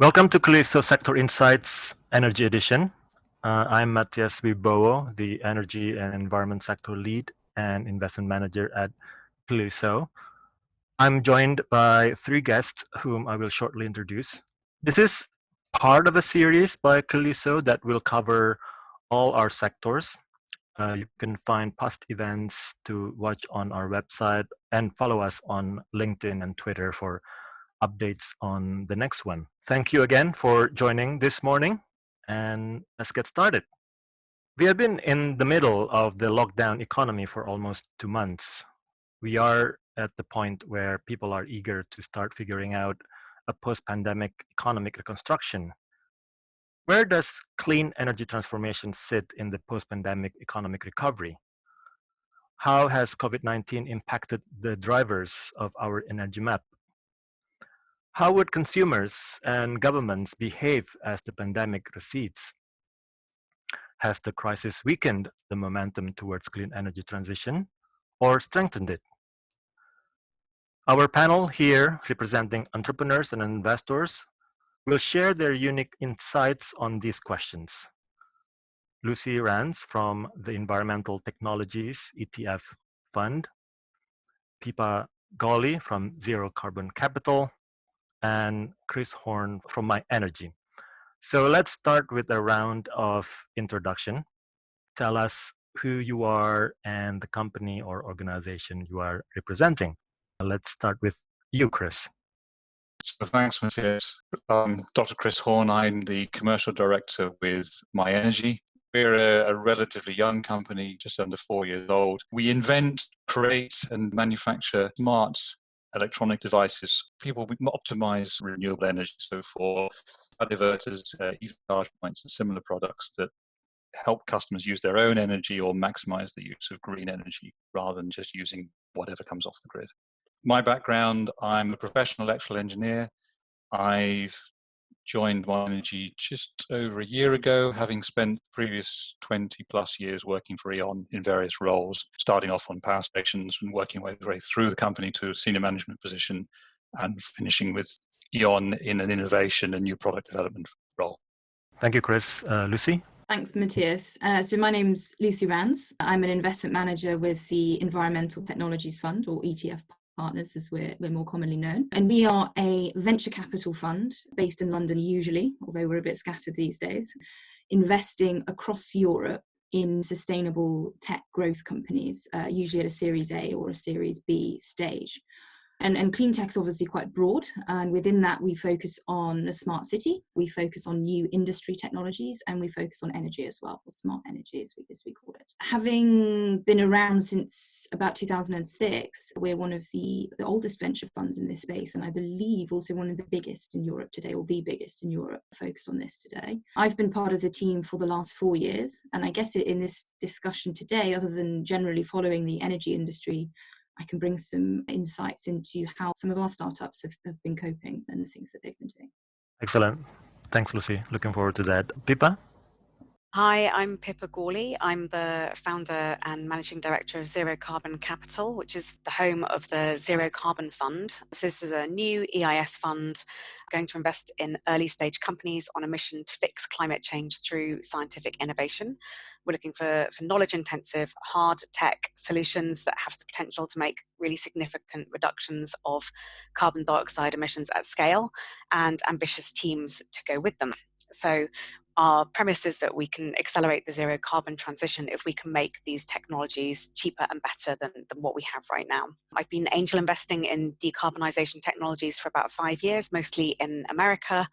Welcome to ClearlySo Sector Insights Energy Edition. I'm Matias Wibowo, the Energy and Environment Sector Lead and Investment Manager at ClearlySo. I'm joined by three guests whom I will shortly introduce. This is part of a series by ClearlySo that will cover all our sectors. You can find past events to watch on our website and follow us on LinkedIn and Twitter for updates on the next one. Thank you again for joining this morning, and let's get started. We have been in the middle of the lockdown economy for almost 2 months. We are at the point where people are eager to start figuring out a post-pandemic economic reconstruction. Where does clean energy transformation sit in the post-pandemic economic recovery? How has COVID-19 impacted the drivers of our energy map? How would consumers and governments behave as the pandemic recedes? Has the crisis weakened the momentum towards clean energy transition or strengthened it? Our panel here, representing entrepreneurs and investors, will share their unique insights on these questions. Lucy Rands from the Environmental Technologies ETF Fund, Pippa Gawley from Zero Carbon Capital, and Chris Horne from myenergi. So let's start with a round of introduction. Tell us who you are and the company or organization you are representing. Let's start with you, Chris. So thanks, Matias. Dr. Chris Horne. I'm the commercial director with myenergi. We're a relatively young company, just under 4 years old. We invent, create, and manufacture smart electronic devices. People optimize renewable energy, so for diverters, EV charge points, and similar products that help customers use their own energy or maximize the use of green energy rather than just using whatever comes off the grid. My background, I'm a professional electrical engineer. I've joined myenergi just over a year ago, having spent previous 20 plus years working for E.ON in various roles, starting off on power stations and working my way through the company to a senior management position and finishing with E.ON in an innovation and new product development role. Thank you, Chris. Lucy? Thanks, Matias. So my name's Lucy Rands. I'm an investment manager with the Environmental Technologies Fund, or ETF Partners as we're more commonly known. And we are a venture capital fund based in London usually, although we're a bit scattered these days, investing across Europe in sustainable tech growth companies, usually at a Series A or a Series B stage. And clean tech is obviously quite broad, and within that we focus on the smart city, we focus on new industry technologies, and we focus on energy as well, or smart energy as we call it. Having been around since about 2006, we're one of the oldest venture funds in this space, and I believe also one of the biggest in Europe today, or the biggest in Europe focused on this today. I've been part of the team for the last 4 years, and I guess in this discussion today, other than generally following the energy industry, I can bring some insights into how some of our startups have been coping and the things that they've been doing. Excellent. Thanks, Lucy. Looking forward to that. Pippa? Hi, I'm Pippa Gawley. I'm the founder and managing director of Zero Carbon Capital, which is the home of the Zero Carbon Fund. So this is a new EIS fund going to invest in early stage companies on a mission to fix climate change through scientific innovation. We're looking for knowledge intensive, hard tech solutions that have the potential to make really significant reductions of carbon dioxide emissions at scale, and ambitious teams to go with them. So our premise is that we can accelerate the zero carbon transition if we can make these technologies cheaper and better than what we have right now. I've been angel investing in decarbonisation technologies for about 5 years, mostly in America.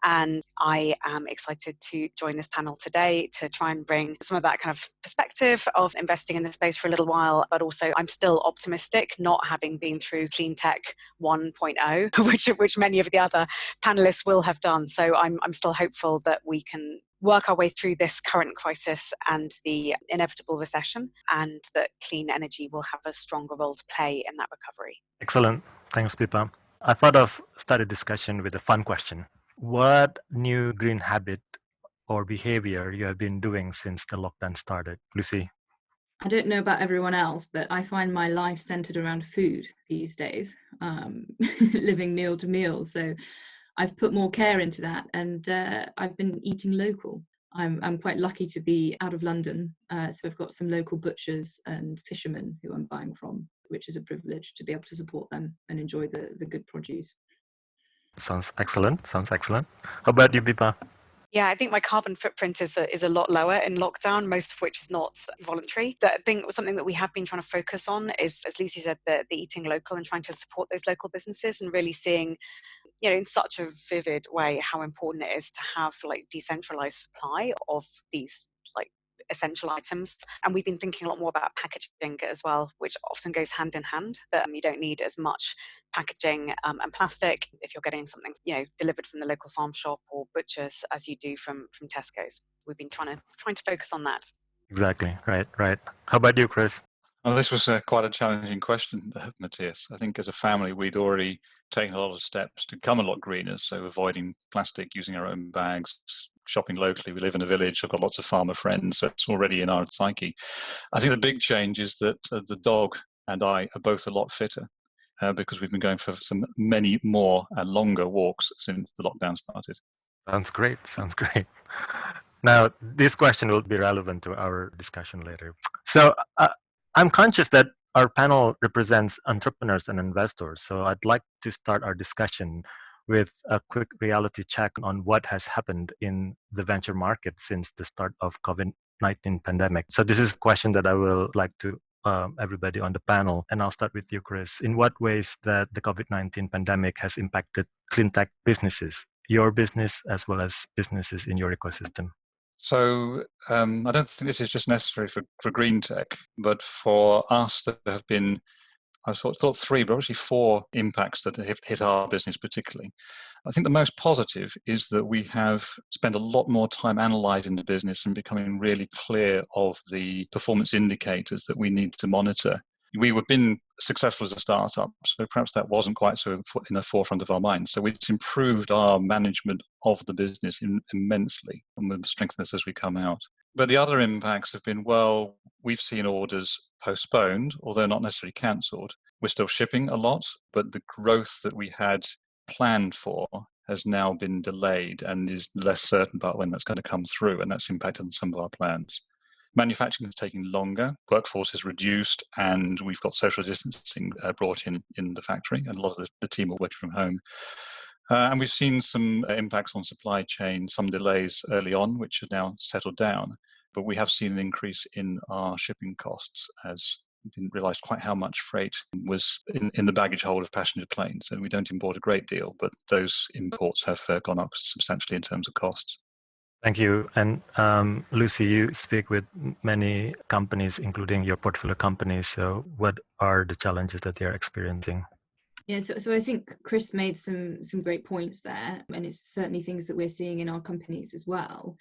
And I am excited to join this panel today to try and bring some of that kind of perspective of investing in this space for a little while, but also I'm still optimistic, not having been through Clean Tech 1.0, which many of the other panelists will have done. So I'm still hopeful that we can work our way through this current crisis and the inevitable recession, and that clean energy will have a stronger role to play in that recovery. Excellent. Thanks, Pippa. I thought of starting discussion with a fun question. What new green habit or behavior you have been doing since the lockdown started? Lucy? I don't know about everyone else, but I find my life centered around food these days, living meal to meal. So I've put more care into that, and I've been eating local. I'm quite lucky to be out of London, so I've got some local butchers and fishermen who I'm buying from, which is a privilege to be able to support them and enjoy the good produce. Sounds excellent. Sounds excellent. How about you, Pippa? Yeah, I think my carbon footprint is a lot lower in lockdown, most of which is not voluntary. I think something that we have been trying to focus on is, as Lucy said, the eating local and trying to support those local businesses and really seeing, in such a vivid way how important it is to have like decentralized supply of these like essential items. And we've been thinking a lot more about packaging as well, which often goes hand in hand, that you don't need as much packaging and plastic if you're getting something delivered from the local farm shop or butchers as you do from Tesco's. We've been trying to focus on that. Exactly. Right. How about you, Chris? Well, this was quite a challenging question, Matias. I think as a family, we'd already taken a lot of steps to become a lot greener. So avoiding plastic, using our own bags, shopping locally. We live in a village. I've got lots of farmer friends, so it's already in our psyche. I think the big change is that the dog and I are both a lot fitter because we've been going for many more and longer walks since the lockdown started. Sounds great. Now, this question will be relevant to our discussion later. So I'm conscious that our panel represents entrepreneurs and investors. So I'd like to start our discussion with a quick reality check on what has happened in the venture market since the start of COVID-19 pandemic. So this is a question that I will like to everybody on the panel. And I'll start with you, Chris. In what ways that the COVID-19 pandemic has impacted clean tech businesses, your business as well as businesses in your ecosystem? So I don't think this is just necessary for green tech, but for us there have been, I thought three, but actually four impacts that have hit our business particularly. I think the most positive is that we have spent a lot more time analysing the business and becoming really clear of the performance indicators that we need to monitor. We have been successful as a startup, so perhaps that wasn't quite so in the forefront of our minds. So it's improved our management of the business immensely, and will strengthen us as we come out. But the other impacts have been, well, we've seen orders postponed, although not necessarily cancelled. We're still shipping a lot, but the growth that we had planned for has now been delayed and is less certain about when that's going to come through, and that's impacted on some of our plans. Manufacturing is taking longer, workforce is reduced, and we've got social distancing brought in the factory, and a lot of the team are working from home. And we've seen some impacts on supply chain, some delays early on, which are now settled down. But we have seen an increase in our shipping costs, as we didn't realise quite how much freight was in the baggage hold of passenger planes. And we don't import a great deal, but those imports have gone up substantially in terms of costs. Thank you. And Lucy, you speak with many companies, including your portfolio companies. So what are the challenges that they're experiencing? Yeah, so I think Chris made some great points there, and it's certainly things that we're seeing in our companies as well.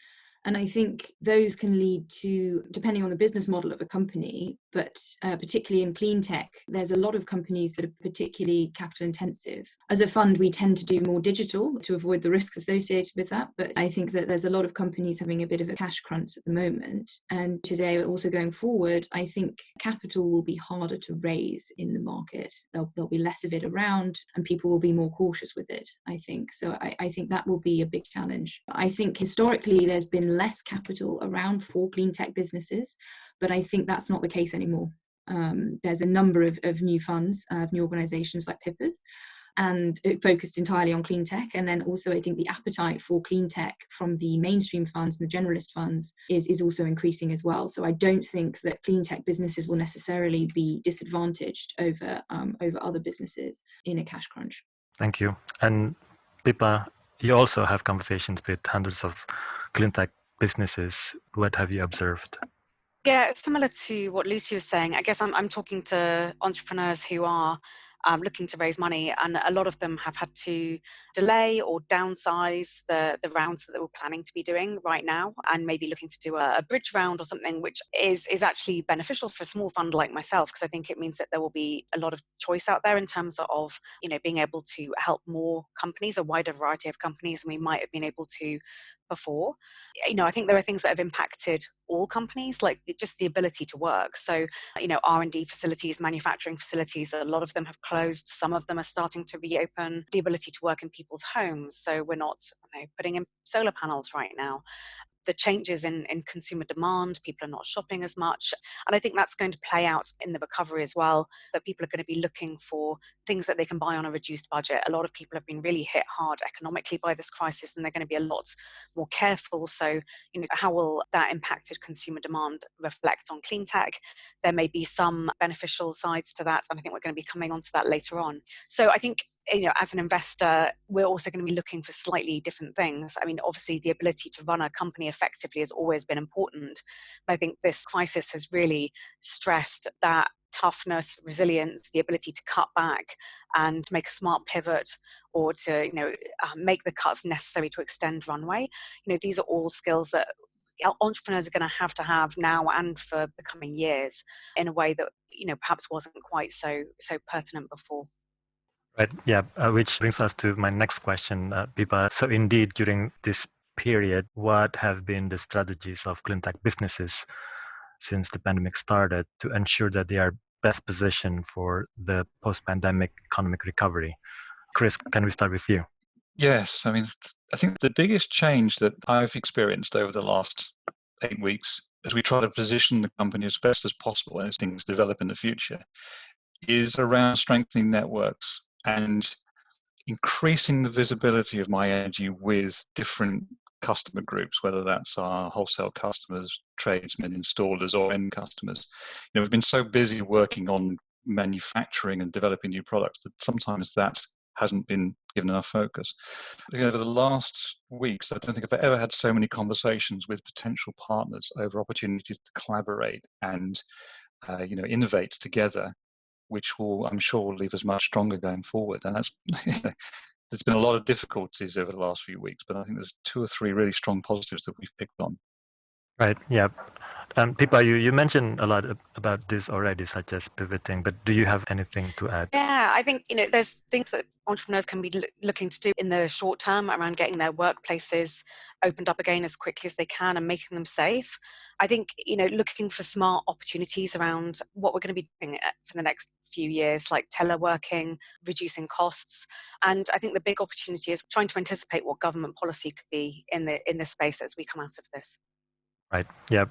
And I think those can lead to, depending on the business model of a company, but particularly in clean tech, there's a lot of companies that are particularly capital intensive. As a fund, we tend to do more digital to avoid the risks associated with that. But I think that there's a lot of companies having a bit of a cash crunch at the moment. And today, also going forward, I think capital will be harder to raise in the market. There'll be less of it around, and people will be more cautious with it, I think. So I think that will be a big challenge. I think historically, there's been less capital around for clean tech businesses, but I think that's not the case anymore. There's a number of new funds, new organizations like Pippa's, and it focused entirely on clean tech. And then also I think the appetite for clean tech from the mainstream funds and the generalist funds is also increasing as well. So I don't think that clean tech businesses will necessarily be disadvantaged over other businesses in a cash crunch. Thank you. And Pippa, you also have conversations with hundreds of clean tech businesses. What have you observed? Yeah, similar to what Lucy was saying. I guess I'm talking to entrepreneurs who are looking to raise money, and a lot of them have had to delay or downsize the rounds that they were planning to be doing right now, and maybe looking to do a bridge round or something, which is actually beneficial for a small fund like myself, because I think it means that there will be a lot of choice out there in terms of being able to help more companies, a wider variety of companies, and we might have been able to before. I think there are things that have impacted all companies, like just the ability to work. So, R&D facilities, manufacturing facilities, a lot of them have closed. Some of them are starting to reopen. The ability to work in people's homes. So we're not putting in solar panels right now. The changes in consumer demand, people are not shopping as much. And I think that's going to play out in the recovery as well, that people are going to be looking for things that they can buy on a reduced budget. A lot of people have been really hit hard economically by this crisis, and they're going to be a lot more careful. So, how will that impacted consumer demand reflect on clean tech? There may be some beneficial sides to that, and I think we're going to be coming onto that later on. So I think, as an investor, we're also going to be looking for slightly different things. I mean, obviously, the ability to run a company effectively has always been important. But I think this crisis has really stressed that toughness, resilience, the ability to cut back and make a smart pivot, or to make the cuts necessary to extend runway. These are all skills that entrepreneurs are going to have now and for the coming years, in a way that perhaps wasn't quite so pertinent before. Right. Yeah. Which brings us to my next question, Pippa. So indeed, during this period, what have been the strategies of clean tech businesses since the pandemic started to ensure that they are best positioned for the post-pandemic economic recovery? Chris, can we start with you? Yes. I mean, I think the biggest change that I've experienced over the last 8 weeks, as we try to position the company as best as possible as things develop in the future, is around strengthening networks and increasing the visibility of myenergi with different customer groups, whether that's our wholesale customers, tradesmen, installers, or end customers. We've been so busy working on manufacturing and developing new products that sometimes that hasn't been given enough focus. Over the last weeks, I don't think I've ever had so many conversations with potential partners over opportunities to collaborate and innovate together, which I'm sure will leave us much stronger going forward. And that's there's been a lot of difficulties over the last few weeks, but I think there's 2 or 3 really strong positives that we've picked on. Right. Yeah. Pippa, you mentioned a lot about this already, such as pivoting, but do you have anything to add? Yeah, I think, there's things that entrepreneurs can be looking to do in the short term around getting their workplaces opened up again as quickly as they can and making them safe. I think, looking for smart opportunities around what we're going to be doing for the next few years, like teleworking, reducing costs. And I think the big opportunity is trying to anticipate what government policy could be in this space as we come out of this. Right. Yeah.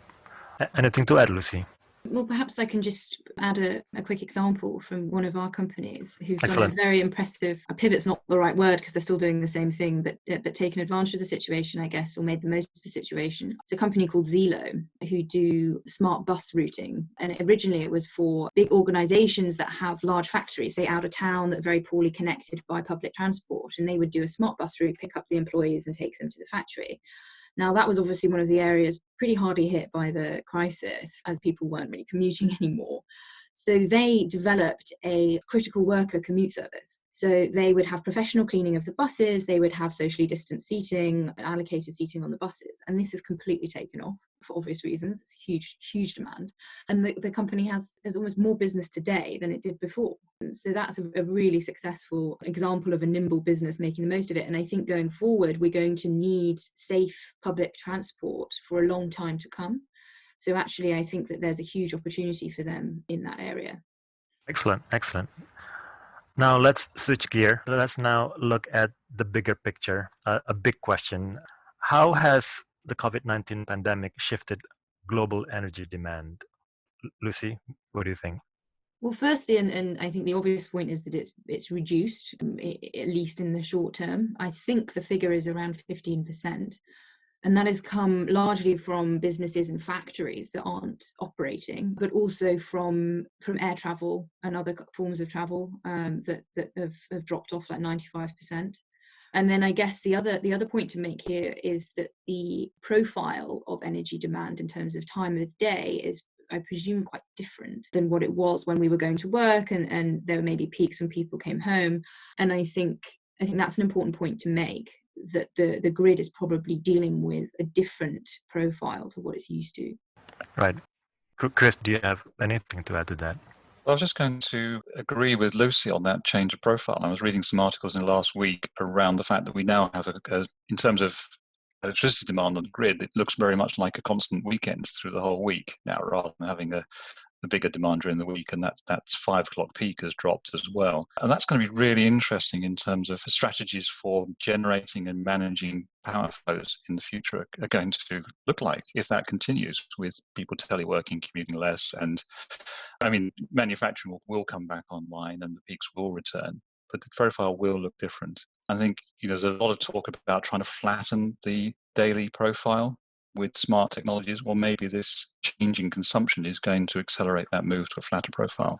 Anything to add, Lucy? Well, perhaps I can just add a quick example from one of our companies who've done Excellent. a very impressive, pivot's not the right word because they're still doing the same thing, but taken advantage of the situation, I guess, or made the most of the situation. It's a company called Zillow who do smart bus routing. And originally it was for big organizations that have large factories, say out of town, that are very poorly connected by public transport. And they would do a smart bus route, pick up the employees and take them to the factory. Now, that was obviously one of the areas pretty hardly hit by the crisis, as people weren't really commuting anymore. So they developed a critical worker commute service. So they would have professional cleaning of the buses, they would have socially distanced seating, allocated seating on the buses. And this has completely taken off for obvious reasons. It's a huge, huge demand. And the company has almost more business today than it did before. So that's a really successful example of a nimble business making the most of it. And I think going forward, we're going to need safe public transport for a long time to come. So actually, I think that there's a huge opportunity for them in that area. Excellent. Now let's switch gear. Let's now look at the bigger picture, a big question. How has the COVID-19 pandemic shifted global energy demand? Lucy, what do you think? Well, firstly, and I think the obvious point is that it's reduced, at least in the short term. I think the figure is around 15%. And that has come largely from businesses and factories that aren't operating, but also from air travel and other forms of travel that have dropped off like 95%. And then I guess the other point to make here is that the profile of energy demand in terms of time of day is, I presume, quite different than what it was when we were going to work and there were maybe peaks when people came home. And I think that's an important point to make, that the grid is probably dealing with a different profile to what it's used to. Right. Chris, do you have anything to add to that? Well, I was just going to agree with Lucy on that change of profile. I was reading some articles in the last week around the fact that we now have, in terms of electricity demand on the grid, it looks very much like a constant weekend through the whole week now, rather than having a bigger demand during the week, and that's 5 o'clock peak has dropped as well. And that's going to be really interesting in terms of strategies for generating and managing power flows in the future are going to look like if that continues, with people teleworking, commuting less. And I mean, manufacturing will come back online and the peaks will return, but the profile will look different. I think there's a lot of talk about trying to flatten the daily profile with smart technologies. Well, maybe this change in consumption is going to accelerate that move to a flatter profile.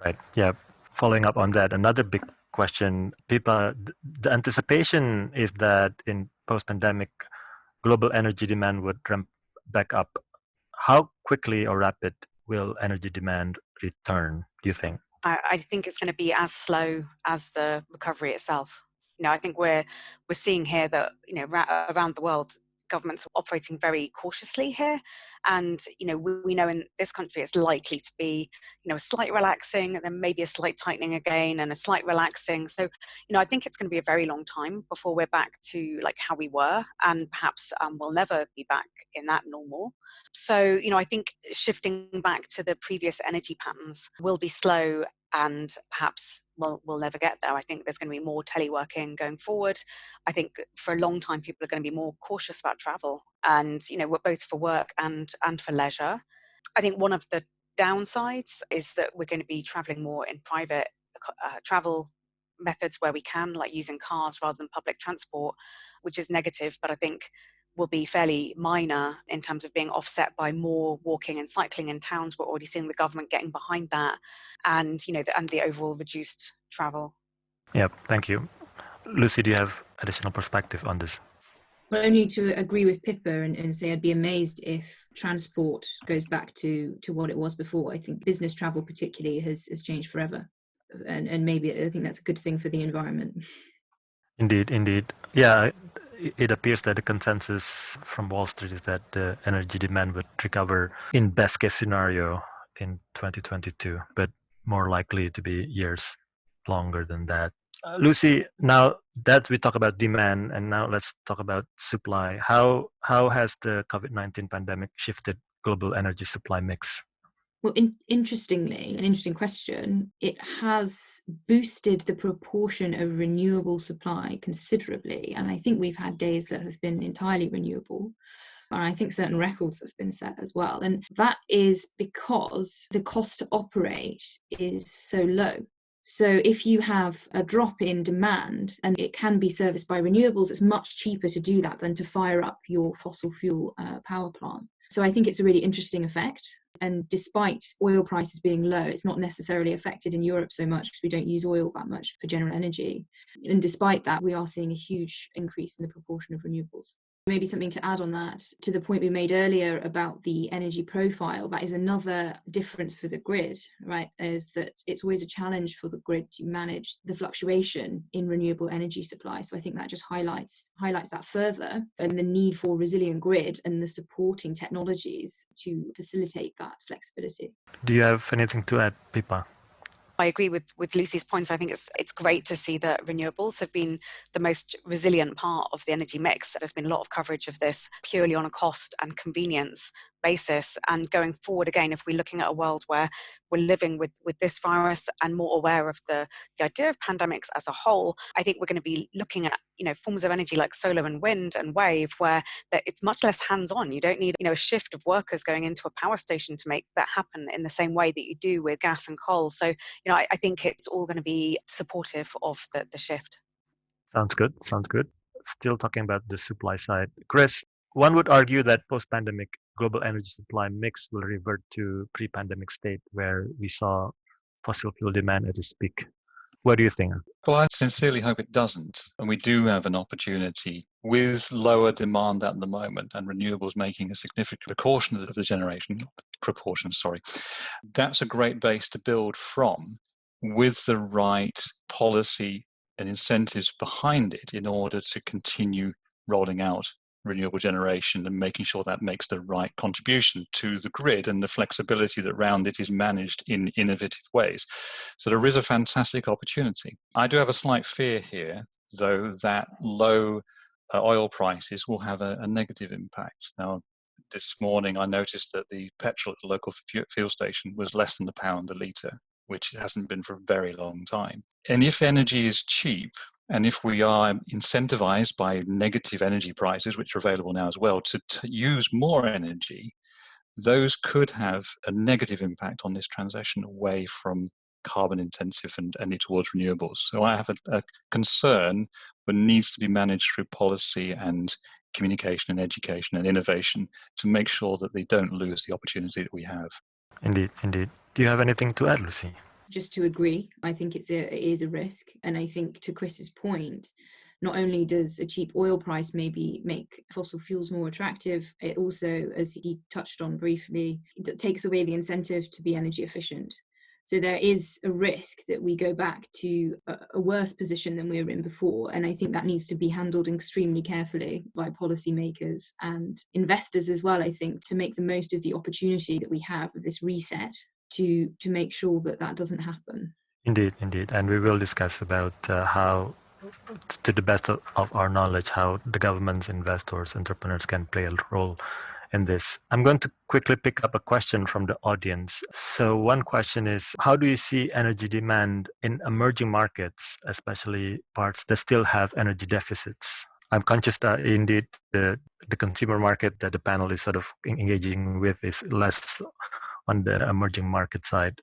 Right. Yeah. Following up on that, another big question, Pippa, the anticipation is that in post-pandemic, global energy demand would ramp back up. How quickly or rapid will energy demand return, do you think? I think it's going to be as slow as the recovery itself. I think we're seeing here that around the world, governments are operating very cautiously here, and we know in this country it's likely to be a slight relaxing, and then maybe a slight tightening again, and a slight relaxing. So I think it's going to be a very long time before we're back to like how we were, and perhaps we'll never be back in that normal. So I think shifting back to the previous energy patterns will be slow, and perhaps we'll never get there. I think there's going to be more teleworking going forward. I think for a long time people are going to be more cautious about travel, and we're both for work and for leisure. I think one of the downsides is that we're going to be traveling more in private travel methods where we can, like using cars rather than public transport, which is negative, but I think will be fairly minor in terms of being offset by more walking and cycling in towns. We're already seeing the government getting behind that, and and the overall reduced travel. Yeah, thank you. Lucy, do you have additional perspective on this? Well, only to agree with Pippa and say I'd be amazed if transport goes back to what it was before. I think business travel particularly has changed forever, and maybe I think that's a good thing for the environment. Indeed. Yeah, it appears that the consensus from Wall Street is that the energy demand would recover in best case scenario in 2022, but more likely to be years longer than that. Lucy, now that we talk about demand, and now let's talk about supply. How has the COVID-19 pandemic shifted global energy supply mix? Well, interestingly, an interesting question, it has boosted the proportion of renewable supply considerably. And I think we've had days that have been entirely renewable. And I think certain records have been set as well. And that is because the cost to operate is so low. So if you have a drop in demand and it can be serviced by renewables, it's much cheaper to do that than to fire up your fossil fuel power plant. So I think it's a really interesting effect. And despite oil prices being low, it's not necessarily affected in Europe so much because we don't use oil that much for general energy. And despite that, we are seeing a huge increase in the proportion of renewables. Maybe something to add on that, to the point we made earlier about the energy profile, that is another difference for the grid, right? Is that it's always a challenge for the grid to manage the fluctuation in renewable energy supply. So I think that just highlights that further, and the need for resilient grid and the supporting technologies to facilitate that flexibility. Do you have anything to add, Pippa? I agree with Lucy's points. I think it's great to see that renewables have been the most resilient part of the energy mix. There's been a lot of coverage of this purely on a cost and convenience basis. And going forward, again, if we're looking at a world where we're living with this virus and more aware of the idea of pandemics as a whole, I think we're going to be looking at forms of energy like solar and wind and wave, where it's much less hands-on. You don't need a shift of workers going into a power station to make that happen in the same way that you do with gas and coal. So I think it's all going to be supportive of the shift. Sounds good. Still talking about the supply side. Chris, one would argue that post-pandemic global energy supply mix will revert to pre-pandemic state where we saw fossil fuel demand at its peak. What do you think? Well, I sincerely hope it doesn't. And we do have an opportunity with lower demand at the moment and renewables making a significant proportion of the generation. That's a great base to build from, with the right policy and incentives behind it in order to continue rolling out renewable generation and making sure that makes the right contribution to the grid and the flexibility that around it is managed in innovative ways. So there is a fantastic opportunity. I do have a slight fear here, though, that low oil prices will have a negative impact. Now, this morning I noticed that the petrol at the local fuel station was less than £1 a litre, which it hasn't been for a very long time. And if energy is cheap, and if we are incentivized by negative energy prices, which are available now as well, to use more energy, those could have a negative impact on this transition away from carbon intensive and towards renewables. So I have a concern that needs to be managed through policy and communication and education and innovation to make sure that they don't lose the opportunity that we have. Indeed, indeed. Do you have anything to add, Lucy? Just to agree, I think it is a risk. And I think, to Chris's point, not only does a cheap oil price maybe make fossil fuels more attractive, it also, as he touched on briefly, it takes away the incentive to be energy efficient. So there is a risk that we go back to a worse position than we were in before. And I think that needs to be handled extremely carefully by policymakers and investors as well, I think, to make the most of the opportunity that we have of this reset to make sure that that doesn't happen. Indeed, indeed. And we will discuss about how, to the best of our knowledge, how the governments, investors, entrepreneurs can play a role in this. I'm going to quickly pick up a question from the audience. So one question is, how do you see energy demand in emerging markets, especially parts that still have energy deficits? I'm conscious that indeed the consumer market that the panel is sort of engaging with is less on the emerging market side.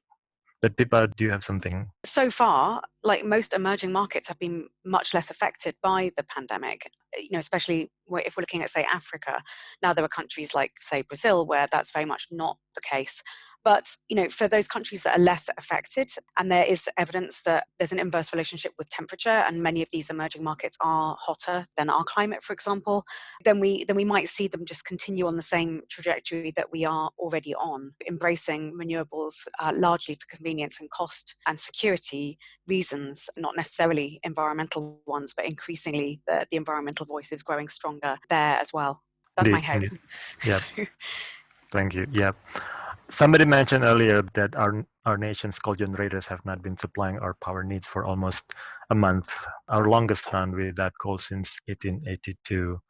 But Pippa, do you have something? So far, like most emerging markets have been much less affected by the pandemic, especially if we're looking at, say, Africa. Now, there are countries like, say, Brazil, where that's very much not the case. But, for those countries that are less affected, and there is evidence that there's an inverse relationship with temperature, and many of these emerging markets are hotter than our climate, for example, then we might see them just continue on the same trajectory that we are already on, embracing renewables largely for convenience and cost and security reasons, not necessarily environmental ones, but increasingly the environmental voice is growing stronger there as well. That's my hope. Yeah. Thank you. Yeah. Somebody mentioned earlier that our nation's coal generators have not been supplying our power needs for almost a month. Our longest run without coal since 1882.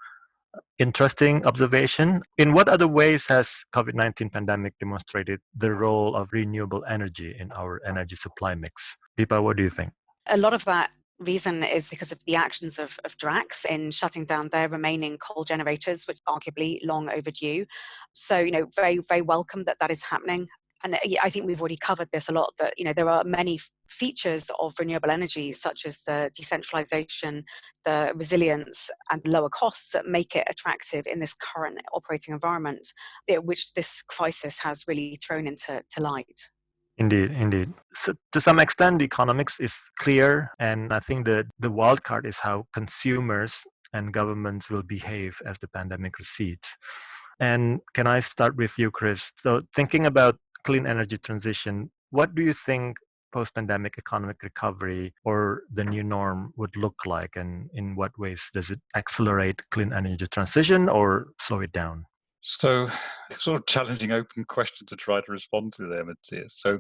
Interesting observation. In what other ways has COVID-19 pandemic demonstrated the role of renewable energy in our energy supply mix? Pippa, what do you think? A lot of that reason is because of the actions of Drax in shutting down their remaining coal generators, which are arguably long overdue. So, very, very welcome that is happening. And I think we've already covered this a lot, that, there are many features of renewable energy, such as the decentralization, the resilience and lower costs that make it attractive in this current operating environment, which this crisis has really thrown into light. Indeed, indeed. So to some extent, the economics is clear, and I think the wild card is how consumers and governments will behave as the pandemic recedes. And can I start with you, Chris? So thinking about clean energy transition, what do you think post-pandemic economic recovery or the new norm would look like, and in what ways does it accelerate clean energy transition or slow it down? So, sort of challenging open question to try to respond to there, Matias. So,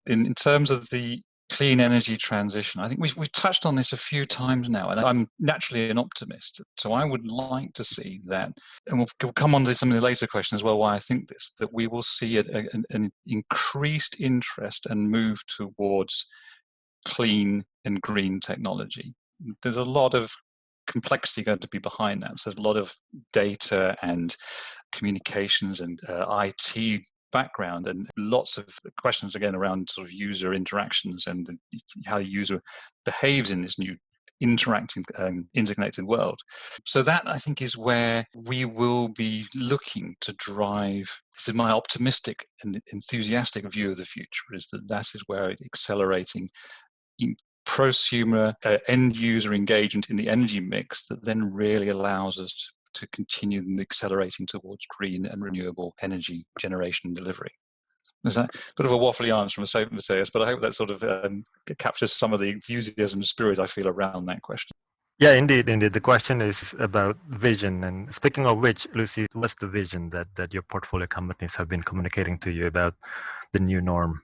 in terms of the clean energy transition, I think we've touched on this a few times now, and I'm naturally an optimist. So I would like to see that, and we'll come on to some of the later questions as well, why I think this, that we will see an increased interest and move towards clean and green technology. There's a lot of complexity going to be behind that. So there's a lot of data and communications and IT background, and lots of questions again around sort of user interactions and how the user behaves in this new interacting interconnected world. So that, I think, is where we will be looking to drive. This is my optimistic and enthusiastic view of the future, is that is where accelerating prosumer end user engagement in the energy mix that then really allows us to continue accelerating towards green and renewable energy generation and delivery. Is that a bit of a waffly answer from Matias, but I hope that sort of captures some of the enthusiasm and spirit I feel around that question. Yeah, indeed. The question is about vision. And speaking of which, Lucy, what's the vision that your portfolio companies have been communicating to you about the new norm?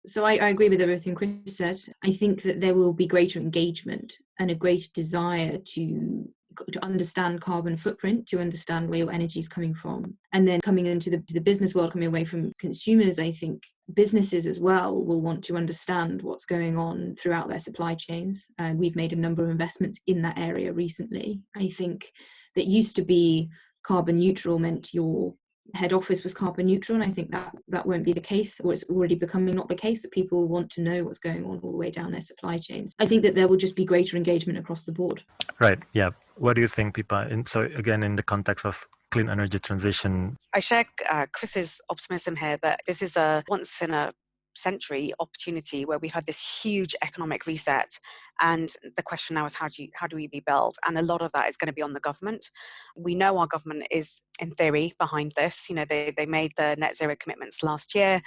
So I agree with everything Chris said. I think that there will be greater engagement and a greater desire to to understand carbon footprint, to understand where your energy is coming from. And then coming into the business world, coming away from consumers, I think businesses as well will want to understand what's going on throughout their supply chains. We've made a number of investments in that area recently. I think that used to be carbon neutral meant your head office was carbon neutral, and I think that won't be the case, or it's already becoming not the case, that people want to know what's going on all the way down their supply chains. I think that there will just be greater engagement across the board. Right. Yeah. What do you think, Pippa? And so again, in the context of clean energy transition, I share Chris's optimism here that this is a once in a century opportunity where we've had this huge economic reset, and the question now is how do we rebuild? And a lot of that is going to be on the government. We know our government is in theory behind this. They made the net zero commitments last year,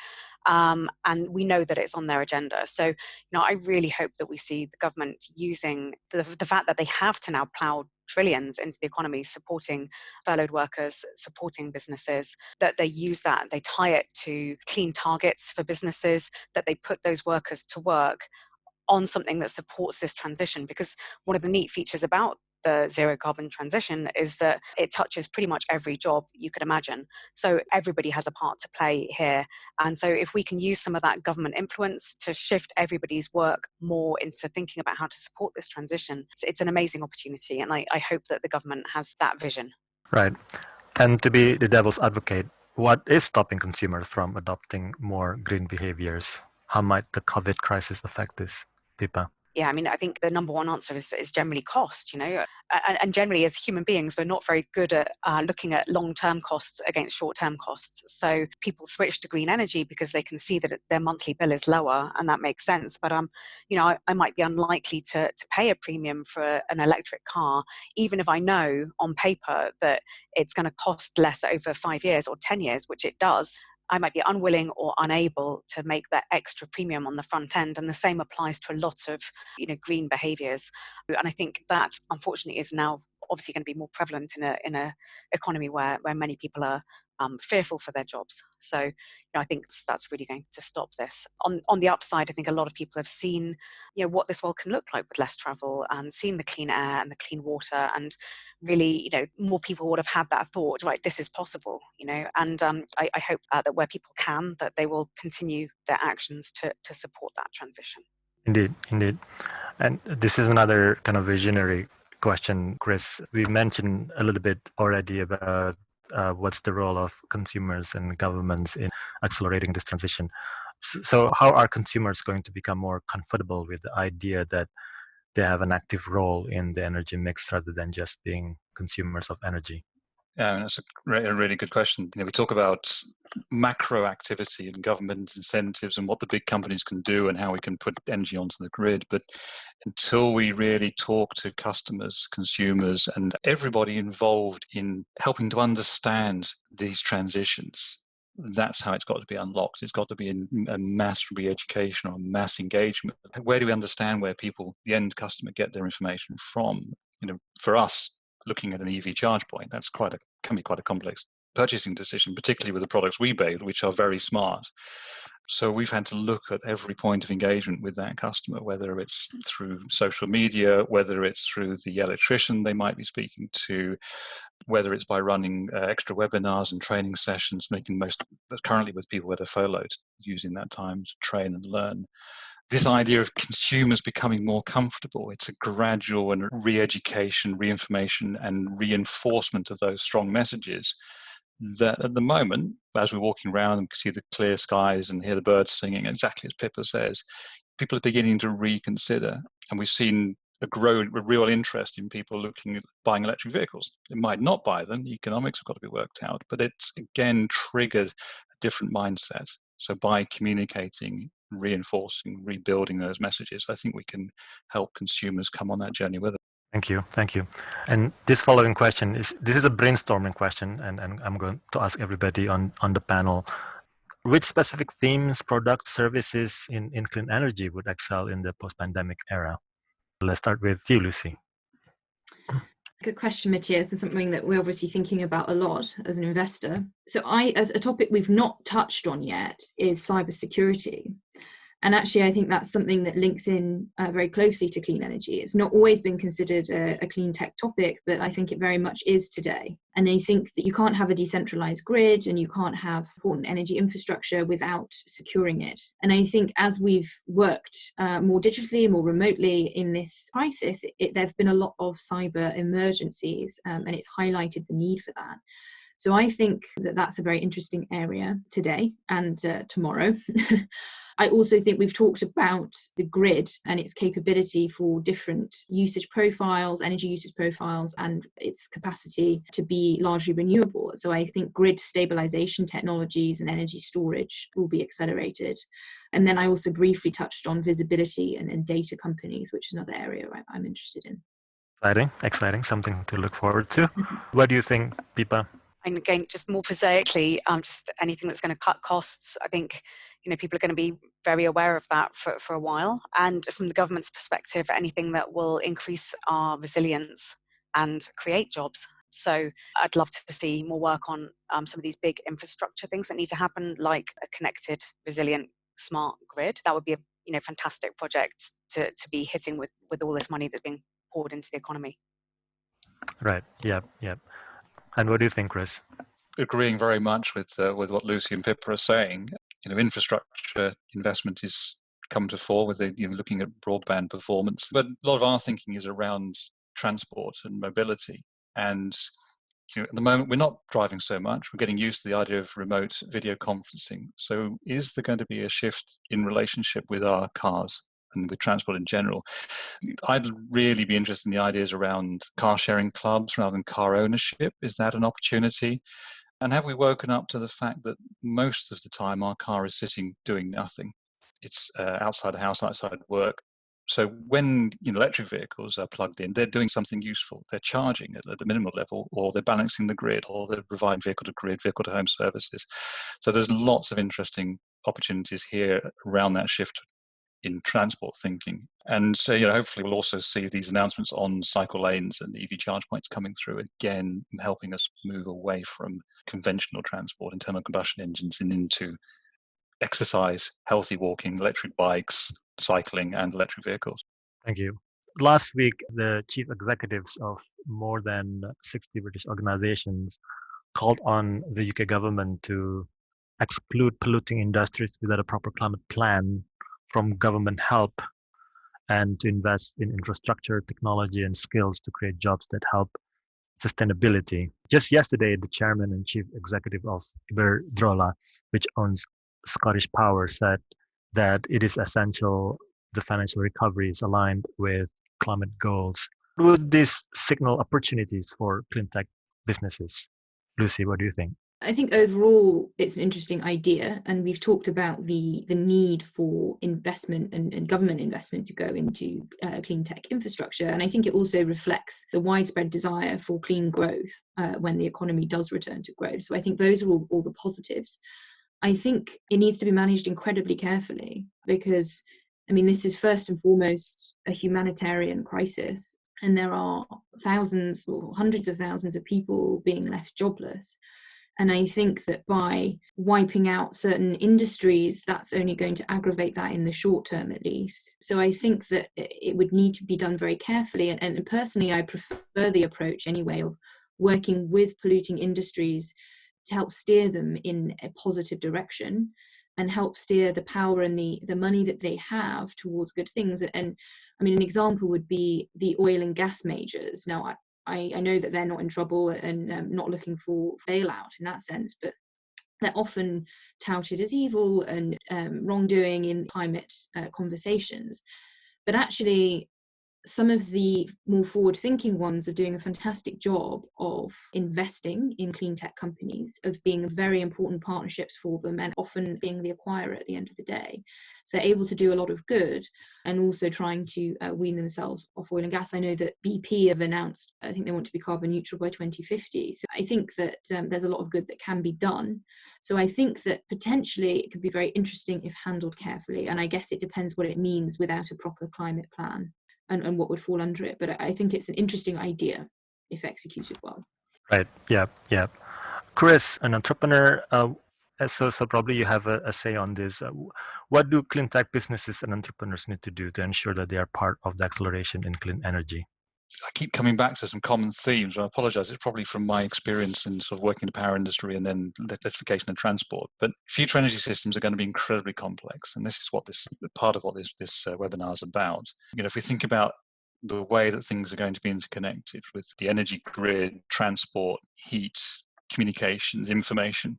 and we know that it's on their agenda. So I really hope that we see the government using the fact that they have to now plough trillions into the economy, supporting furloughed workers, supporting businesses, that they use that, they tie it to clean targets for businesses, that they put those workers to work on something that supports this transition. Because one of the neat features about the zero carbon transition is that it touches pretty much every job you could imagine. So everybody has a part to play here. And so if we can use some of that government influence to shift everybody's work more into thinking about how to support this transition, it's an amazing opportunity. And I hope that the government has that vision. right? And to be the devil's advocate, what is stopping consumers from adopting more green behaviors? How might the COVID crisis affect this, Pippa? Yeah, I think the number one answer is generally cost, and generally as human beings, we're not very good at looking at long-term costs against short-term costs. So people switch to green energy because they can see that their monthly bill is lower, and that makes sense. But, I might be unlikely to pay a premium for an electric car, even if I know on paper that it's going to cost less over 5 years or 10 years, which it does. I might be unwilling or unable to make that extra premium on the front end. And the same applies to a lot of, green behaviors. And I think that, unfortunately, is now obviously going to be more prevalent in a economy where many people are fearful for their jobs. So, I think that's really going to stop this. On the upside, I think a lot of people have seen, what this world can look like with less travel, and seen the clean air and the clean water, and really, more people would have had that thought, right, this is possible, and I hope that where people can, that they will continue their actions to support that transition. Indeed. And this is another kind of visionary question, Chris. We mentioned a little bit already about what's the role of consumers and governments in accelerating this transition. So how are consumers going to become more comfortable with the idea that they have an active role in the energy mix rather than just being consumers of energy? Yeah, that's a really good question. We talk about macro activity and government incentives and what the big companies can do and how we can put energy onto the grid. But until we really talk to customers, consumers, and everybody involved in helping to understand these transitions, that's how it's got to be unlocked. It's got to be a mass re-education or mass engagement. Where do we understand where people, the end customer, get their information from? For us, looking at an EV charge point, that's can be quite a complex purchasing decision, particularly with the products we build, which are very smart. So we've had to look at every point of engagement with that customer, whether it's through social media, whether it's through the electrician they might be speaking to, whether it's by running extra webinars and training sessions, making most currently with people where they're furloughed, using that time to train and learn. This idea of consumers becoming more comfortable, it's a gradual and re-education, re-information and reinforcement of those strong messages that at the moment, as we're walking around and see the clear skies and hear the birds singing, exactly as Pippa says, people are beginning to reconsider. And we've seen a real interest in people looking at buying electric vehicles. It might not buy them, the economics have got to be worked out, but it's again triggered a different mindset. So by communicating, reinforcing, rebuilding those messages, I think we can help consumers come on that journey with us. Thank you. And this following question is a brainstorming question, and I'm going to ask everybody on the panel, which specific themes, products, services in clean energy would excel in the post-pandemic era? Let's start with you, Lucy. Good question, Matias, and something that we're obviously thinking about a lot as an investor. So as a topic we've not touched on yet is cybersecurity. And actually, I think that's something that links in very closely to clean energy. It's not always been considered a clean tech topic, but I think it very much is today. And I think that you can't have a decentralized grid and you can't have important energy infrastructure without securing it. And I think as we've worked more digitally, more remotely in this crisis, there have been a lot of cyber emergencies, and it's highlighted the need for that. So I think that that's a very interesting area today and tomorrow. I also think we've talked about the grid and its capability for different usage profiles, energy usage profiles, and its capacity to be largely renewable. So I think grid stabilization technologies and energy storage will be accelerated. And then I also briefly touched on visibility and data companies, which is another area I'm interested in. Exciting, something to look forward to. What do you think, Pippa? And again, just more prosaically, just anything that's going to cut costs. I think, people are going to be very aware of that for a while. And from the government's perspective, anything that will increase our resilience and create jobs. So I'd love to see more work on some of these big infrastructure things that need to happen, like a connected, resilient, smart grid. That would be a fantastic project to be hitting with all this money that's being poured into the economy. Right. Yep. And what do you think, Chris? Agreeing very much with what Lucy and Pippa are saying. Infrastructure investment is come to fore with looking at broadband performance, but a lot of our thinking is around transport and mobility. And at the moment, we're not driving so much. We're getting used to the idea of remote video conferencing. So, is there going to be a shift in relationship with our cars and with transport in general? I'd really be interested in the ideas around car sharing clubs rather than car ownership. Is that an opportunity? And have we woken up to the fact that most of the time our car is sitting doing nothing? It's outside the house, outside work. So when electric vehicles are plugged in, they're doing something useful. They're charging at the minimal level, or they're balancing the grid, or they're providing vehicle-to-grid, vehicle-to-home services. So there's lots of interesting opportunities here around that shift in transport thinking. And so, hopefully we'll also see these announcements on cycle lanes and EV charge points coming through, again, helping us move away from conventional transport, internal combustion engines, and into exercise, healthy walking, electric bikes, cycling, and electric vehicles. Thank you. Last week, the chief executives of more than 60 British organizations called on the UK government to exclude polluting industries without a proper climate plan from government help and to invest in infrastructure, technology, and skills to create jobs that help sustainability. Just yesterday, the chairman and chief executive of Iberdrola, which owns Scottish Power, said that it is essential the financial recovery is aligned with climate goals. Would this signal opportunities for clean tech businesses? Lucy, what do you think? I think overall it's an interesting idea, and we've talked about the need for investment and government investment to go into clean tech infrastructure. And I think it also reflects the widespread desire for clean growth when the economy does return to growth. So I think those are all the positives. I think it needs to be managed incredibly carefully because, this is first and foremost a humanitarian crisis, and there are thousands or hundreds of thousands of people being left jobless. And I think that by wiping out certain industries, that's only going to aggravate that in the short term, at least. So I think that it would need to be done very carefully. And personally, I prefer the approach anyway of working with polluting industries to help steer them in a positive direction and help steer the power and the money that they have towards good things. And an example would be the oil and gas majors. Now, I know that they're not in trouble and not looking for bailout in that sense, but they're often touted as evil and wrongdoing in climate conversations. But actually, some of the more forward-thinking ones are doing a fantastic job of investing in clean tech companies, of being very important partnerships for them and often being the acquirer at the end of the day. So they're able to do a lot of good and also trying to wean themselves off oil and gas. I know that BP have announced, I think they want to be carbon neutral by 2050. So I think that there's a lot of good that can be done. So I think that potentially it could be very interesting if handled carefully. And I guess it depends what it means without a proper climate plan. And what would fall under it. But I think it's an interesting idea if executed well. Right. Yeah. Chris, an entrepreneur, So probably you have a say on this. What do clean tech businesses and entrepreneurs need to do to ensure that they are part of the acceleration in clean energy? I keep coming back to some common themes. I apologize. It's probably from my experience in sort of working in the power industry and then electrification and transport. But future energy systems are going to be incredibly complex. And this is what part of what this webinar is about. If we think about the way that things are going to be interconnected with the energy grid, transport, heat, communications, information.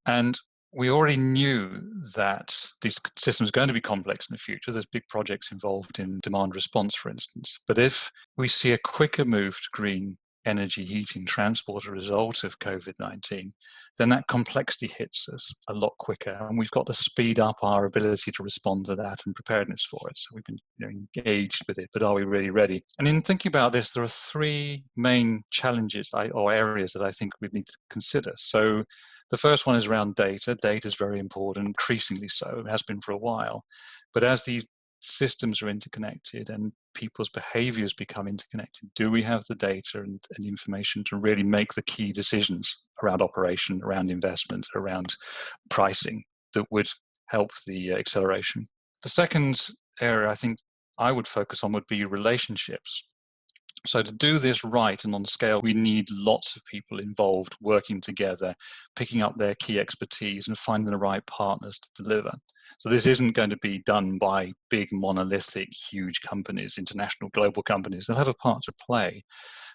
And we already knew that these systems are going to be complex in the future. There's big projects involved in demand response, for instance. But if we see a quicker move to green energy, heating, transport as a result of COVID-19, then that complexity hits us a lot quicker. And we've got to speed up our ability to respond to that and preparedness for it. So we've been engaged with it, but are we really ready? And in thinking about this, there are three main challenges or areas that I think we need to consider. So the first one is around data. Data is very important, increasingly so. It has been for a while. But as these systems are interconnected and people's behaviors become interconnected, do we have the data and the information to really make the key decisions around operation, around investment, around pricing that would help the acceleration? The second area I think I would focus on would be relationships. So to do this right and on scale, we need lots of people involved, working together, picking up their key expertise and finding the right partners to deliver. So this isn't going to be done by big, monolithic, huge companies, international, global companies. They'll have a part to play.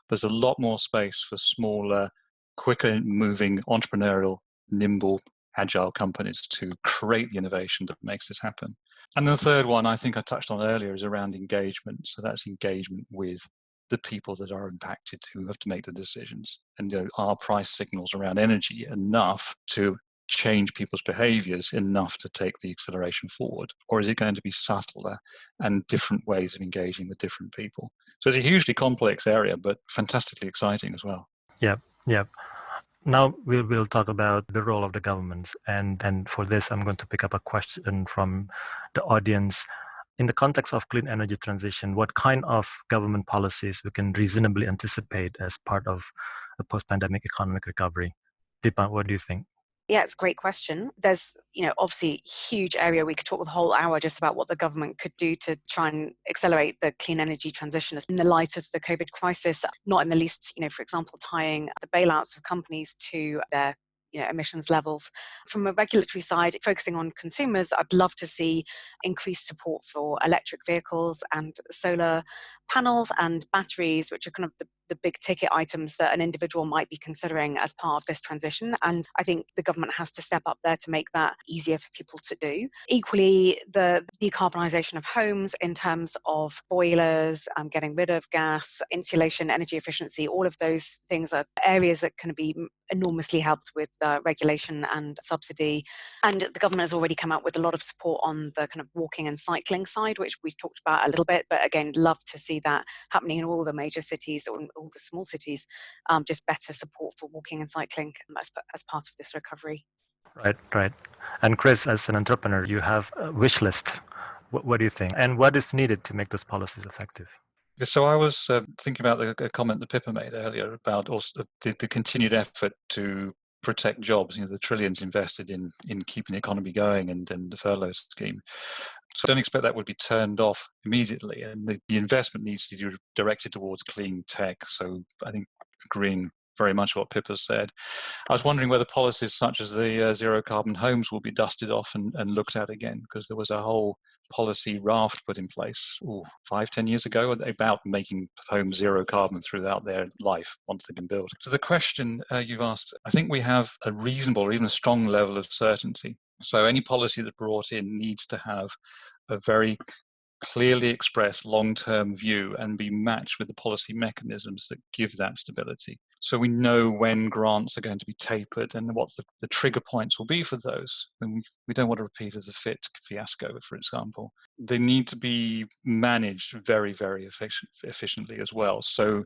There's a lot more space for smaller, quicker moving, entrepreneurial, nimble, agile companies to create the innovation that makes this happen. And the third one I think I touched on earlier is around engagement. So that's engagement with the people that are impacted who have to make the decisions. And are price signals around energy enough to change people's behaviors enough to take the acceleration forward? Or is it going to be subtler and different ways of engaging with different people? So it's a hugely complex area, but fantastically exciting as well. Yep. Now we'll talk about the role of the government. And for this, I'm going to pick up a question from the audience. In the context of clean energy transition, what kind of government policies we can reasonably anticipate as part of a post-pandemic economic recovery? Pippa, what do you think? Yeah, it's a great question. There's, obviously huge area. We could talk the whole hour just about what the government could do to try and accelerate the clean energy transition in the light of the COVID crisis, not in the least, for example, tying the bailouts of companies to their emissions levels. From a regulatory side, focusing on consumers, I'd love to see increased support for electric vehicles and solar panels and batteries, which are kind of the big ticket items that an individual might be considering as part of this transition. And I think the government has to step up there to make that easier for people to do. Equally, the decarbonisation of homes in terms of boilers, getting rid of gas, insulation, energy efficiency, all of those things are areas that can be enormously helped with regulation and subsidy. And the government has already come out with a lot of support on the kind of walking and cycling side, which we've talked about a little bit, but again, love to see that happening in all the major cities or all the small cities, just better support for walking and cycling as part of this recovery. Right. And Chris, as an entrepreneur, you have a wish list. What do you think? And what is needed to make those policies effective? So I was thinking about the comment that Pippa made earlier about also the continued effort to protect jobs, the trillions invested in keeping the economy going and the furlough scheme. So I don't expect that would be turned off immediately. And the investment needs to be directed towards clean tech. So I think agreeing very much what Pippa said. I was wondering whether policies such as the zero carbon homes will be dusted off and looked at again, because there was a whole policy raft put in place 5-10 years ago about making homes zero carbon throughout their life once they've been built. So the question you've asked, I think we have a reasonable or even a strong level of certainty. So any policy that's brought in needs to have a very clearly express long-term view and be matched with the policy mechanisms that give that stability. So we know when grants are going to be tapered and what the trigger points will be for those. And we don't want to repeat of the FIT fiasco, for example. They need to be managed very, very efficiently as well. So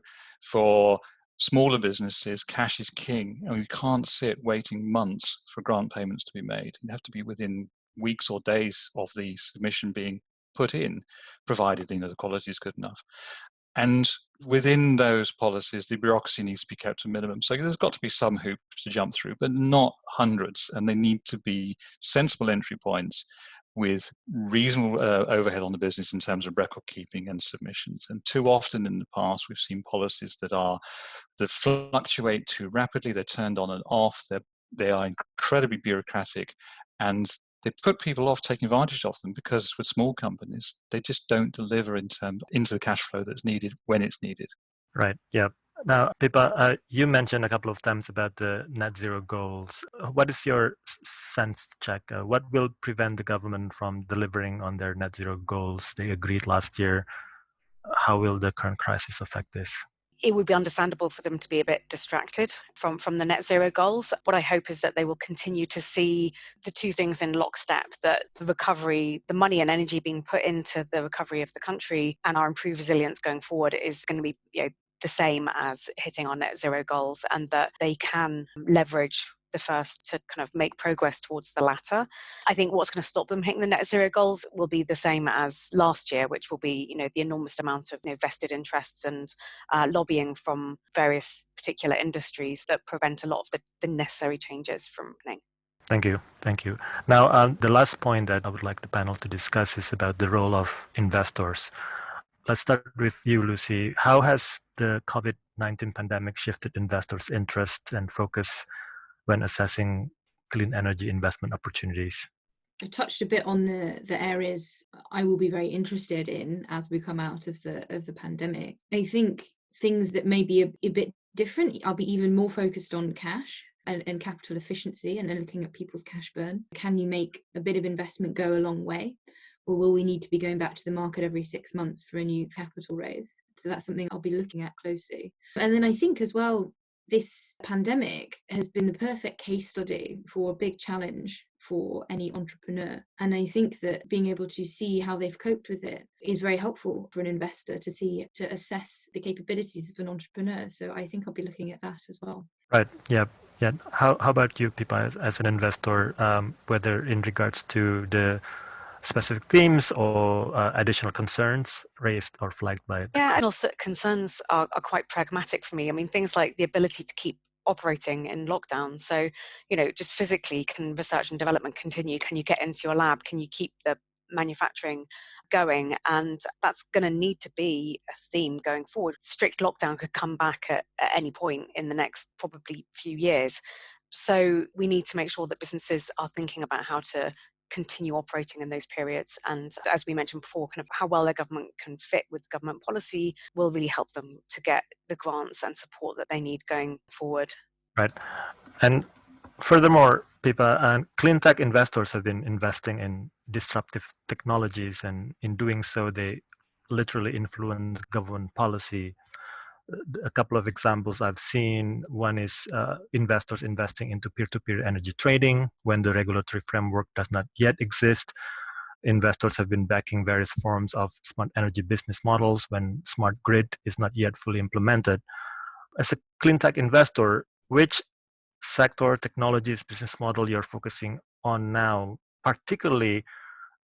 for smaller businesses, cash is king, and we can't sit waiting months for grant payments to be made. You have to be within weeks or days of the submission being put in, provided the quality is good enough. And within those policies, the bureaucracy needs to be kept to a minimum. So there's got to be some hoops to jump through, but not hundreds. And they need to be sensible entry points with reasonable overhead on the business in terms of record keeping and submissions. And too often in the past, we've seen policies that fluctuate too rapidly. They're turned on and off. They are incredibly bureaucratic, and they put people off taking advantage of them because with small companies, they just don't deliver into the cash flow that's needed when it's needed. Right. Yeah. Now, Pippa, you mentioned a couple of times about the net zero goals. What is your sense check? What will prevent the government from delivering on their net zero goals they agreed last year? How will the current crisis affect this? It would be understandable for them to be a bit distracted from the net zero goals. What I hope is that they will continue to see the two things in lockstep, that the recovery, the money and energy being put into the recovery of the country and our improved resilience going forward is going to be the same as hitting our net zero goals, and that they can leverage the first to kind of make progress towards the latter. I think what's going to stop them hitting the net zero goals will be the same as last year, which will be, the enormous amount of vested interests and lobbying from various particular industries that prevent a lot of the necessary changes from happening. Thank you. Thank you. Now, the last point that I would like the panel to discuss is about the role of investors. Let's start with you, Lucy. How has the COVID-19 pandemic shifted investors' interest and focus when assessing clean energy investment opportunities? I touched a bit on the areas I will be very interested in as we come out of the pandemic. I think things that may be a bit different, I'll be even more focused on cash and capital efficiency and looking at people's cash burn. Can you make a bit of investment go a long way? Or will we need to be going back to the market every 6 months for a new capital raise? So that's something I'll be looking at closely. And then I think as well, this pandemic has been the perfect case study for a big challenge for any entrepreneur. And I think that being able to see how they've coped with it is very helpful for an investor to assess the capabilities of an entrepreneur. So I think I'll be looking at that as well. Right. Yeah. Yeah. How about you, Pippa, as an investor, whether in regards to the specific themes or additional concerns raised or flagged by it? Yeah, and also concerns are quite pragmatic for me. I mean, things like the ability to keep operating in lockdown. So, just physically, can research and development continue? Can you get into your lab? Can you keep the manufacturing going? And that's going to need to be a theme going forward. Strict lockdown could come back at any point in the next probably few years. So we need to make sure that businesses are thinking about how to continue operating in those periods. And as we mentioned before, kind of how well their government can fit with government policy will really help them to get the grants and support that they need going forward. Right. And furthermore, Pippa, clean tech investors have been investing in disruptive technologies, and in doing so, they literally influence government policy. A couple of examples I've seen. One is investors investing into peer-to-peer energy trading when the regulatory framework does not yet exist. Investors have been backing various forms of smart energy business models when smart grid is not yet fully implemented. As a clean tech investor, which sector, technologies, business model you're focusing on now, particularly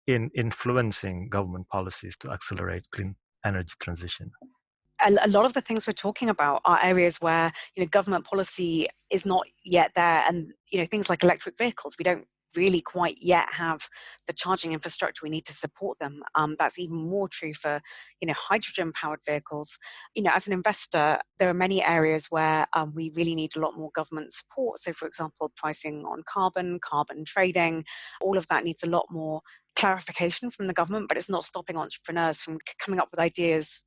in influencing government policies to accelerate clean energy transition? A lot of the things we're talking about are areas where government policy is not yet there, and things like electric vehicles, we don't really quite yet have the charging infrastructure we need to support them. That's even more true for hydrogen powered vehicles. As an investor, there are many areas where we really need a lot more government support. So for example, pricing on carbon trading, all of that needs a lot more clarification from the government, but it's not stopping entrepreneurs from coming up with ideas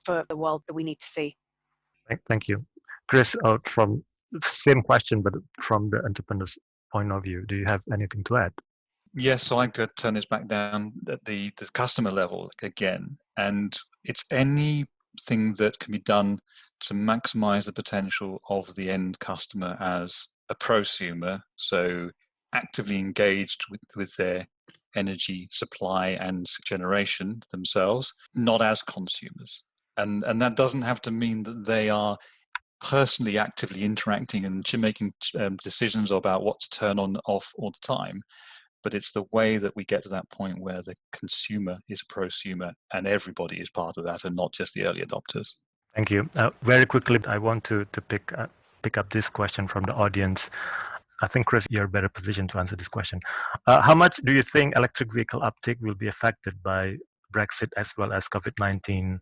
for the world that we need to see. Thank you. Chris, from the same question, but from the entrepreneur's point of view, do you have anything to add? Yes, so I'd like to turn this back down at the customer level again. And it's anything that can be done to maximize the potential of the end customer as a prosumer, so actively engaged with their energy supply and generation themselves, not as consumers. And that doesn't have to mean that they are personally actively interacting and making decisions about what to turn on off all the time. but it's the way that we get to that point where the consumer is a prosumer and everybody is part of that and not just the early adopters. Thank you. Very quickly, I want to pick up this question from the audience. I think, Chris, you're better positioned to answer this question. How much do you think electric vehicle uptake will be affected by Brexit as well as COVID-19,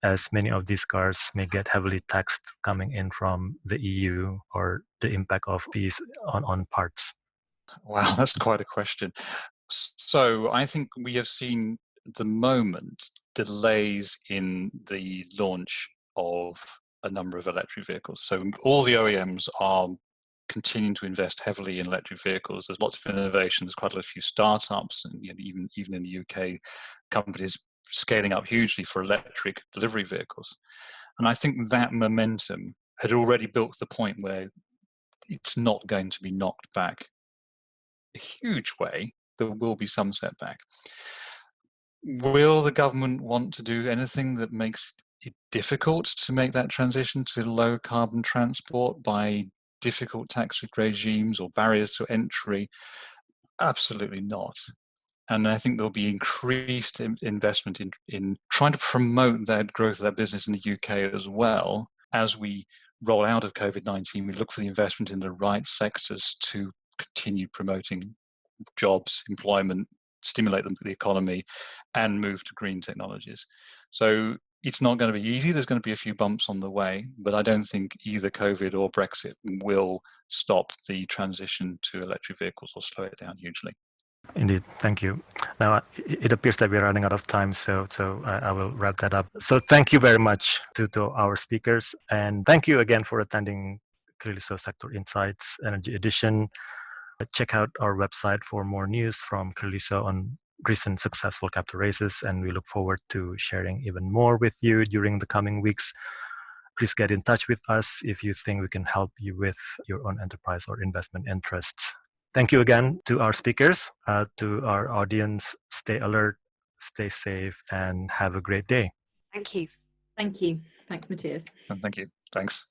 as many of these cars may get heavily taxed coming in from the EU, or the impact of these on parts? Wow, that's quite a question. So I think we have seen at the moment delays in the launch of a number of electric vehicles. So all the OEMs are continuing to invest heavily in electric vehicles. There's lots of innovation. There's quite a few startups, and even in the UK, companies scaling up hugely for electric delivery vehicles. And I think that momentum had already built to the point where it's not going to be knocked back a huge way. There will be some setback. Will the government want to do anything that makes it difficult to make that transition to low carbon transport by difficult tax regimes or barriers to entry? Absolutely not. And I think there'll be increased investment in trying to promote that growth of that business in the UK as well. As we roll out of COVID-19, we look for the investment in the right sectors to continue promoting jobs, employment, stimulate the economy, and move to green technologies. So it's not going to be easy. There's going to be a few bumps on the way, but I don't think either COVID or Brexit will stop the transition to electric vehicles or slow it down hugely. Indeed, thank you. Now, it appears that we're running out of time, so I will wrap that up. So thank you very much to our speakers, and thank you again for attending ClearlySo Sector Insights Energy Edition. Check out our website for more news from ClearlySo on recent successful capital raises, and we look forward to sharing even more with you during the coming weeks. Please get in touch with us if you think we can help you with your own enterprise or investment interests. Thank you again to our speakers, to our audience. Stay alert, stay safe, and have a great day. Thank you. Thank you. Thanks, Matias. And thank you. Thanks.